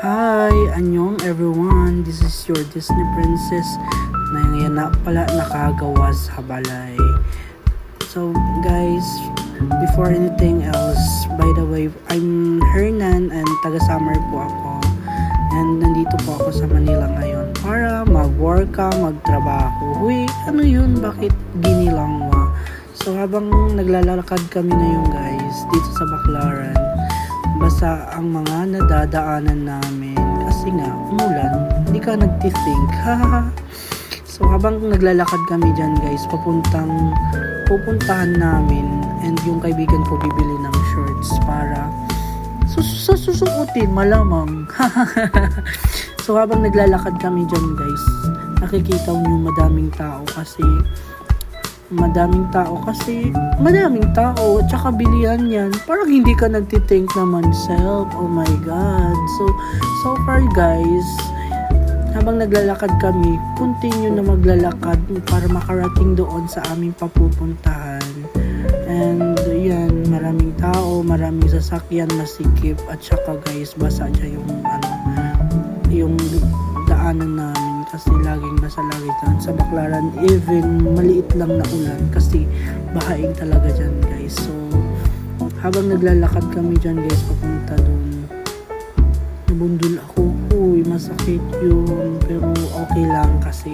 Hi! Annyeong everyone! This is your Disney princess na ngayon na pala nakagawa sa balay. So guys, before anything else, by the way, I'm Hernan and taga-summer po ako. And nandito po ako sa Manila ngayon para mag-worka, magtrabaho. Huy, ano yun? Bakit ginilang wa? So habang naglalakad kami na yung guys dito sa Baclaran, basa ang mga nadadaanan namin kasi nga umulan, hindi ka nagtithink. So habang naglalakad kami dyan guys, pupuntahan namin, and yung kaibigan ko bibili ng shorts para susuotin malamang. So habang naglalakad kami dyan guys, nakikita mo madaming tao kasi madaming tao at saka bilihan yan, parang hindi ka nagtitink naman self. Oh my god. So far guys, habang naglalakad kami, continue na maglalakad para makarating doon sa aming papupuntahan. And yan, maraming tao, maraming sasakyan, masikip, at saka guys, basa dyan yung daanan namin kasi laging basa lagi dyan sa Baclaran. Even maliit lang na ulan kasi bahaing talaga dyan guys. So habang naglalakad kami dyan guys papunta doon, nabundol ako. Uy, masakit yun, pero okay lang kasi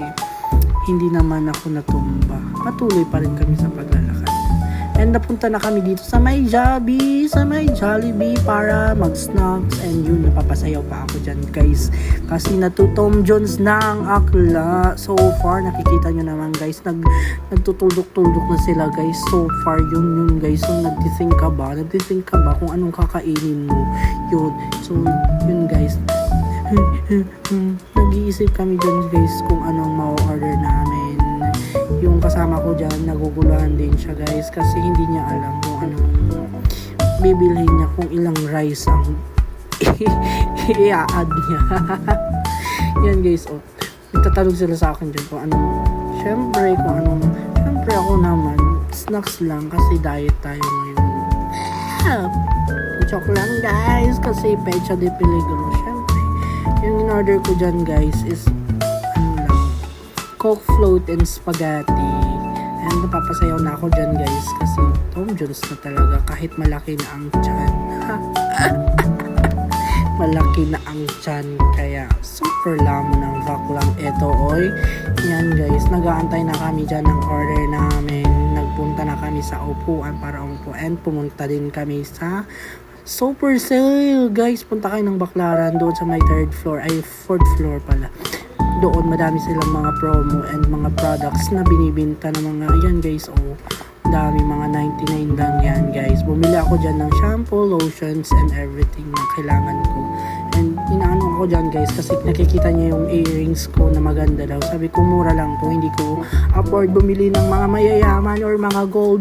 hindi naman ako natumba. Patuloy pa rin kami sa paglalakad. And napunta na kami dito sa may Jollibee para mag-snacks, and yun, napapasayaw pa ako dyan guys kasi Tom Jones na ang akla. So far, nakikita nyo naman guys, nagtutuldok-tuldok na sila guys. So far, yun guys. So nagtithink ka ba kung anong kakainin mo? Yun. So yun guys, nag-iisip kami dyan guys kung anong ma-order namin. Yung kasama ko dyan, naguguluhan din siya guys kasi hindi niya alam kung anong bibilhin niya, kung ilang rice ang i-add niya. Yan guys, nagtatanong sila sa akin dyan kung anong, syempre ako naman, snacks lang kasi diet tayo ngayon. Joke lang guys kasi pecha de peligro. Syempre, yung in-order ko dyan guys is Coke float and spaghetti. And napapasayaw na ako dyan guys kasi Tom Jones na talaga kahit malaki na ang tiyan. Malaki na ang tiyan, kaya super lamon ng baklang ito oy. Yan guys, nag-aantay na kami dyan ng order namin. Nagpunta na kami sa upuan para umupo, and pumunta din kami sa super sale guys. Punta kayo ng Baclaran doon sa may 4th floor pala. Doon madami silang mga promo and mga products na binibenta ng mga yan guys. Dami, mga 99 lang yan guys. Bumili ako dyan ng shampoo, lotions, and everything na kailangan ko. And inaano ako dyan guys kasi nakikita niya yung earrings ko na maganda daw. Sabi ko mura lang to, hindi ko afford bumili ng mga mayayaman or mga gold.